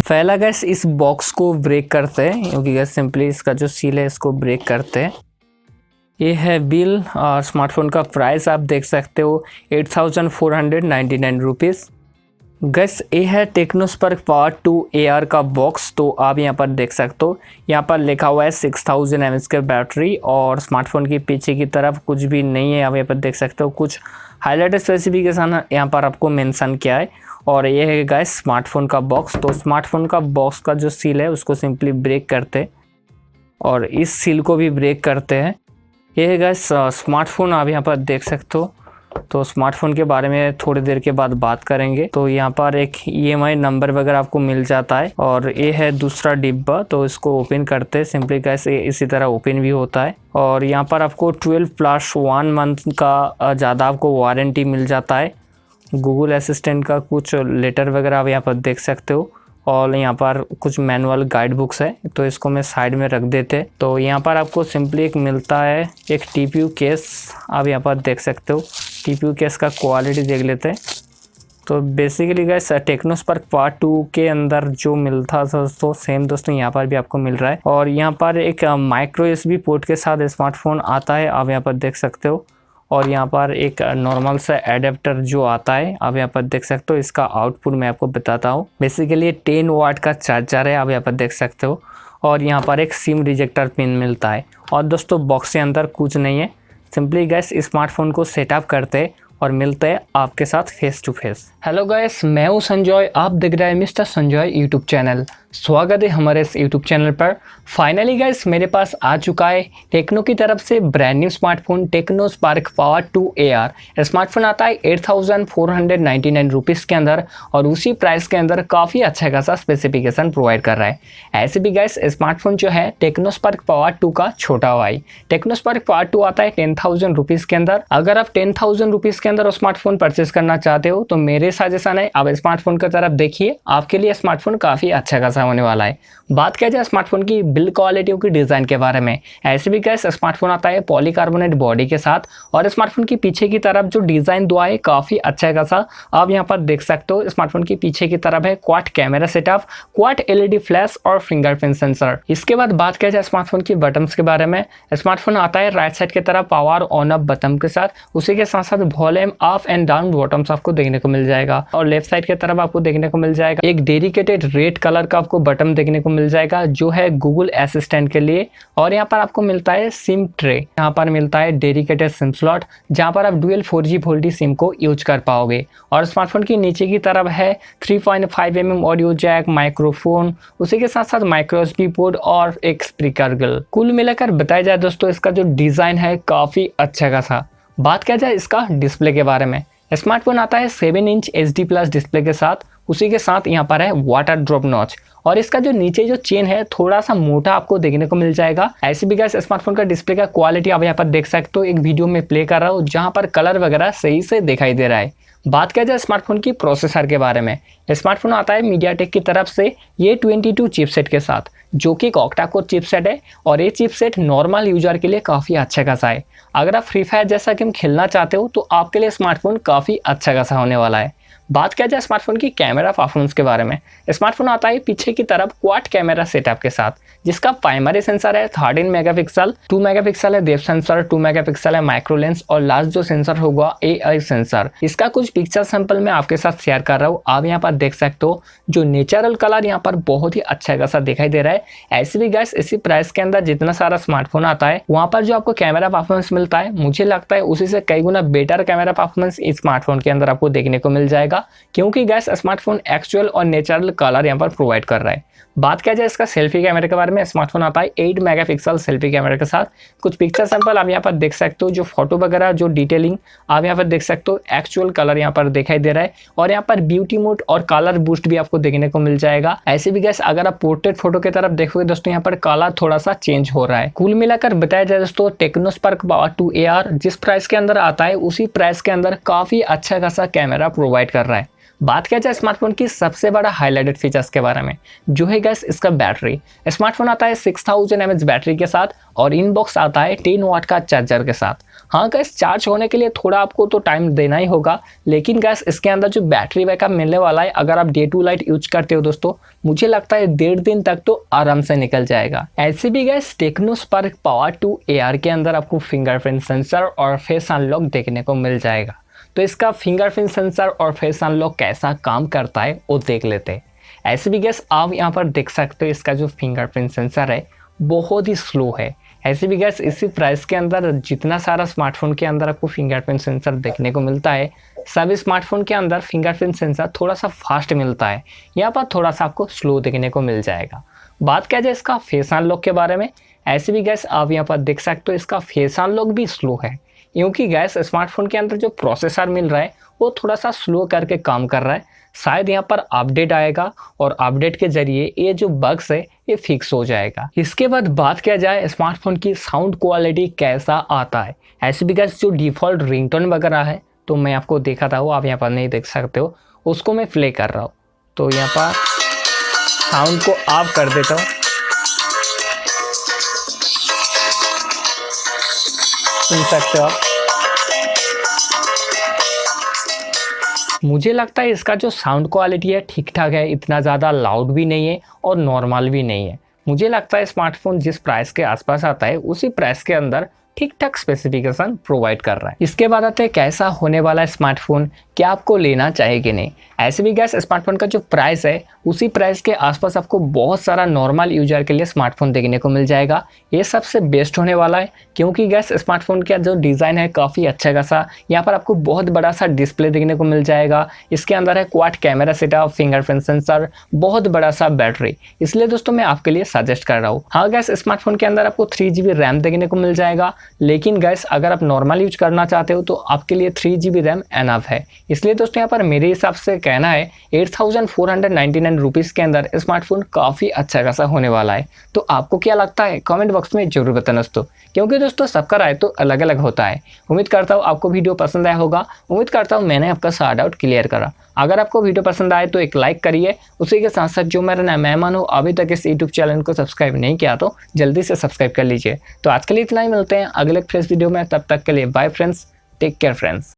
पहला गैस इस बॉक्स को ब्रेक करते हैं, क्योंकि गैस सिंपली इसका जो सील है इसको ब्रेक करते हैं। ये है बिल और स्मार्टफोन का प्राइस आप देख सकते हो 8499 रुपीज़। गैस ये है टेक्नो स्पार्क पावर 2 AR का बॉक्स। तो आप यहाँ पर देख सकते हो, यहाँ पर लिखा हुआ है 6000 mAh की बैटरी और स्मार्टफोन के पीछे की तरफ कुछ भी नहीं है। आप यहाँ पर देख सकते हो कुछ हाईलाइटेड स्पेसिफिकेशन यहाँ पर आपको मेंशन किया है। और ये है गैस स्मार्टफोन का बॉक्स। तो स्मार्टफोन का बॉक्स का जो सील है उसको सिंपली ब्रेक करते और इस सील को भी ब्रेक करते हैं। ये है गैस स्मार्टफोन, आप यहाँ पर देख सकते हो। तो स्मार्टफोन के बारे में थोड़ी देर के बाद बात करेंगे। तो यहाँ पर एक EMI नंबर वगैरह आपको मिल जाता है। और ये है दूसरा डिब्बा, तो इसको ओपन करते हैं सिंपली गैस इसी तरह ओपन भी होता है। और यहाँ पर आपको 12+1 मंथ का ज़्यादा आपको वारंटी मिल जाता है। गूगल असिस्टेंट का कुछ लेटर वगैरह आप यहाँ पर देख सकते हो। और यहाँ पर कुछ मैनुअल गाइड बुक्स है, तो इसको मैं साइड में रख देते। तो यहाँ पर आपको सिंपली एक मिलता है एक TPU केस, आप यहाँ पर देख सकते हो। TPU केस का क्वालिटी देख लेते हैं। तो basically guys Tecno Spark power 2 के अंदर जो मिलता था तो सेम दोस्तों यहाँ पर भी आपको मिल रहा है। और यहाँ पर एक माइक्रो USB पोर्ट के साथ स्मार्टफोन आता है, आप यहाँ पर देख सकते हो। और यहाँ पर एक नॉर्मल सा एडेप्टर जो आता है, आप यहाँ पर देख सकते हो। इसका आउटपुट मैं आपको बताता हूँ। बेसिकली 10 वाट का चार्जर है, आप यहाँ पर देख सकते हो। और यहाँ पर एक सिम रिजेक्टर पिन मिलता है। और दोस्तों बॉक्स के अंदर कुछ नहीं है। सिंपली गैस स्मार्टफोन को सेटअप करते और मिलते हैं आपके साथ face to face. Hello guys, मैं हूँ संजय, आप देख रहे हैं मिस्टर संजय यूट्यूब चैनल। स्वागत है हमारे इस यूट्यूब चैनल पर। फाइनली गाइस मेरे पास आ चुका है टेक्नो की तरफ से brand new smartphone Tecno Spark power 2 AR। Smartphone आता है 8499 रुपीज़ के अंदर और उसी प्राइस के अंदर काफ़ी अच्छा खासा स्पेसिफिकेशन प्रोवाइड कर रहा है। ऐसे भी गाइस स्मार्टफोन जो है टेक्नो स्पार्क पावर 2 का छोटा भाई। टेक्नो स्पार्क पावर 2 आता है 10,000 रुपीज़ के अंदर। अगर आप 10,000 रुपीज़ के अंदर स्मार्टफोन परचेस करना चाहते हो तो मेरे सजेशन है आप स्मार्टफोन की तरफ देखिए, आपके लिए स्मार्टफोन काफ़ी अच्छा खासा होने वाला है। बात किया जाए स्मार्टफोन की बिल्ड क्वालिटी की डिज़ाइन के बारे में, ऐसे भी गैस स्मार्टफोन आता है पॉलीकार्बोनेट बॉडी के साथ। और स्मार्टफोन की पीछे की तरफ जो डिज़ाइन दुआ है काफ़ी अच्छा खासा आप यहाँ पर देख सकते हो। स्मार्टफोन की पीछे की तरफ है quad camera setup, quad LED flash और फिंगरप्रिंट सेंसर। इसके बाद बात किया जाए स्मार्टफोन की बटन्स के बारे में, स्मार्टफोन आता है राइट साइड की तरफ पावर ऑन ऑफ बटन के साथ, उसी के साथ साथ volume up and down buttons आपको देखने को मिल जाएगा। और लेफ्ट साइड की तरफ आपको देखने को मिल जाएगा एक डेडिकेटेड रेड कलर का आपको बटन देखने को मिल जाएगा जो है गूगल असिस्टेंट के लिए। और यहाँ पर आपको मिलता है सिम ट्रे, यहाँ पर मिलता है डेडिकेटेड सिम स्लॉट जहाँ पर आप डुअल 4G वोल्टी सिम को यूज कर पाओगे। और स्मार्टफोन की नीचे की तरफ है 3.5 mm ऑडियो जैक, माइक्रोफोन, उसी के साथ साथ माइक्रो USB पोर्ट और एक स्पीकर ग्रिल। कुल मिलाकर बताया जाए दोस्तों इसका जो डिजाइन है काफी अच्छा खासा। बात किया जाए इसका डिस्प्ले के बारे में, स्मार्टफोन आता है 7 इंच HD+ डिस्प्ले के साथ, उसी के साथ यहाँ पर है वाटर ड्रॉप नॉच। और इसका जो नीचे जो चेन है थोड़ा सा मोटा आपको देखने को मिल जाएगा। ऐसे भी गाइस स्मार्टफोन का डिस्प्ले का क्वालिटी आप यहाँ पर देख सकते हो, एक वीडियो में प्ले कर रहा हूँ जहाँ पर कलर वगैरह सही से दिखाई दे रहा है। बात किया जाए स्मार्टफोन की प्रोसेसर के बारे में, स्मार्टफोन आता है मीडियाटेक की तरफ से ये 22 चिपसेट के साथ, जो कि एक ऑक्टा कोर चिपसेट है। और ये चिपसेट नॉर्मल यूजर के लिए काफ़ी अच्छा खासा है। अगर आप फ्री फायर जैसा गेम खेलना चाहते हो तो आपके लिए स्मार्टफोन काफ़ी अच्छा खासा होने वाला है। बात किया जाए स्मार्टफोन की कैमरा परफॉर्मेंस के बारे में, स्मार्टफोन आता है पीछे की तरफ क्वाड कैमरा सेटअप के साथ, जिसका प्राइमरी सेंसर है 13 मेगापिक्सल, 2 मेगापिक्सल है डेप्थ सेंसर, 2 मेगापिक्सल है माइक्रो लेंस और लास्ट जो सेंसर होगा AI सेंसर। इसका कुछ पिक्चर सैंपल मैं आपके साथ शेयर कर रहा हूँ, आप यहाँ पर देख सकते हो। जो नेचुरल कलर यहाँ पर बहुत ही अच्छा खासा दिखाई दे रहा है। ऐसे भी गाइस इसी प्राइस के अंदर जितना सारा स्मार्टफोन आता है वहाँ पर जो आपको कैमरा परफॉर्मेंस मिलता है, मुझे लगता है उसी से कई गुना बेटर कैमरा परफॉर्मेंस इस स्मार्टफोन के अंदर आपको देखने को मिल जाएगा, क्योंकि गैस स्मार्टफोन एक्चुअल और नेचुरल कलर यहाँ पर प्रोवाइड कर रहा है। बात किया जाए इसका सेल्फी कैमरे के बारे में, स्मार्टफोन आता है 8 मेगापिक्सल सेल्फी कैमरे के साथ। कुछ पिक्चर सैंपल आप यहाँ पर देख सकते हो, जो फोटो वगैरह जो डिटेलिंग आप यहाँ पर देख सकते हो, एक्चुअल कलर यहाँ पर दिखाई दे रहा है। और यहाँ पर ब्यूटी मोड और कलर बूस्ट भी आपको देखने को मिल जाएगा। ऐसे भी गैस अगर आप पोर्ट्रेट फोटो की तरफ देखोगे दोस्तों, यहाँ पर कलर थोड़ा सा चेंज हो रहा है। कुल मिलाकर बताया जाए दोस्तों टेक्नो स्पार्क पावर 2 AR जिस प्राइस के अंदर आता है उसी प्राइस के अंदर काफी अच्छा खासा कैमरा प्रोवाइड कर रहा है। बात किया जाए स्मार्टफोन की सबसे बड़ा हाईलाइटेड फीचर्स के बारे में, जो है गैस इसका बैटरी। स्मार्टफोन आता है 6000 mAh बैटरी के साथ और इनबॉक्स आता है 10 वाट का चार्जर के साथ। हाँ गैस, चार्ज होने के लिए थोड़ा आपको तो टाइम देना ही होगा, लेकिन गैस इसके अंदर जो बैटरी बैकअप मिलने वाला है, अगर आप डे टू लाइट यूज करते हो दोस्तों, मुझे लगता है 1.5 दिन तक तो आराम से निकल जाएगा। ऐसे भी gas Tecno Spark power 2 AR के अंदर आपको फिंगरप्रिंट सेंसर और फेस अनलॉक देखने को मिल जाएगा। तो इसका फिंगरप्रिंट सेंसर और फेस अनलॉक कैसा काम करता है वो देख लेते हैं। ऐसे भी गैस आप यहाँ पर देख सकते हो, इसका जो फिंगरप्रिंट सेंसर है बहुत ही स्लो है। ऐसे भी गैस इसी प्राइस के अंदर जितना सारा स्मार्टफोन के अंदर आपको फिंगरप्रिंट सेंसर देखने को मिलता है, सभी स्मार्टफोन के अंदर फिंगरप्रिंट सेंसर थोड़ा सा फास्ट मिलता है, यहाँ पर थोड़ा सा आपको स्लो देखने को मिल जाएगा। बात किया जाए इसका फेस अनलॉक के बारे में, ऐसे भी गैस आप यहाँ पर देख सकते हो इसका फेस अनलॉक भी स्लो है, क्योंकि गैस स्मार्टफोन के अंदर जो प्रोसेसर मिल रहा है वो थोड़ा सा स्लो करके काम कर रहा है। शायद यहाँ पर अपडेट आएगा और अपडेट के जरिए ये जो बग्स है ये फिक्स हो जाएगा। इसके बाद बात किया जाए स्मार्टफोन की साउंड क्वालिटी कैसा आता है। ऐसे भी गैस जो डिफ़ॉल्ट रिंगटोन वगैरह है, तो मैं आपको देखा था, वो आप यहाँ पर नहीं देख सकते हो, उसको मैं प्ले कर रहा हूँ। तो यहाँ पर साउंड को ऑफ कर देता हूँ, सुन सकते हो। मुझे लगता है इसका जो साउंड क्वालिटी है ठीक ठाक है, इतना ज़्यादा लाउड भी नहीं है और नॉर्मल भी नहीं है। मुझे लगता है स्मार्टफोन जिस प्राइस के आसपास आता है उसी प्राइस के अंदर ठीक ठाक स्पेसिफिकेशन प्रोवाइड कर रहा है। इसके बाद आते हैं कैसा होने वाला है स्मार्टफोन, क्या आपको लेना चाहिए कि नहीं। ऐसे भी गैस स्मार्टफोन का जो प्राइस है उसी प्राइस के आसपास आपको बहुत सारा नॉर्मल यूजर के लिए स्मार्टफोन देखने को मिल जाएगा। ये सबसे बेस्ट होने वाला है, क्योंकि गैस स्मार्टफोन का जो डिज़ाइन है काफ़ी अच्छा खासा। यहाँ पर आपको बहुत बड़ा सा डिस्प्ले देखने को मिल जाएगा, इसके अंदर है quad camera setup, fingerprint sensor, बहुत बड़ा सा बैटरी। इसलिए दोस्तों मैं आपके लिए सजेस्ट कर रहा हूँ। हाँ गैस, स्मार्टफोन के अंदर आपको 3GB रैम देखने को मिल जाएगा, लेकिन गैस अगर आप नॉर्मल यूज करना चाहते हो तो आपके लिए 3GB रैम एनफ है। इसलिए दोस्तों यहाँ पर मेरे हिसाब से कहना है 8499 रुपीज़ के अंदर स्मार्टफोन काफ़ी अच्छा खासा होने वाला है। तो आपको क्या लगता है कमेंट बॉक्स में जरूर बताना दोस्तों, क्योंकि दोस्तों सबका राय तो अलग अलग होता है। उम्मीद करता हूँ आपको वीडियो पसंद आया होगा, उम्मीद करता हूँ मैंने आपका सारा डाउट क्लियर करा। अगर आपको वीडियो पसंद आए तो एक लाइक करिए, उसी के साथ साथ जो मेरा मेहमान हो अभी तक इस यूट्यूब चैनल को सब्सक्राइब नहीं किया तो जल्दी से सब्सक्राइब कर लीजिए। तो आज के लिए इतना ही, मिलते हैं अगले फ्रेश वीडियो में, तब तक के लिए bye friends, take care friends.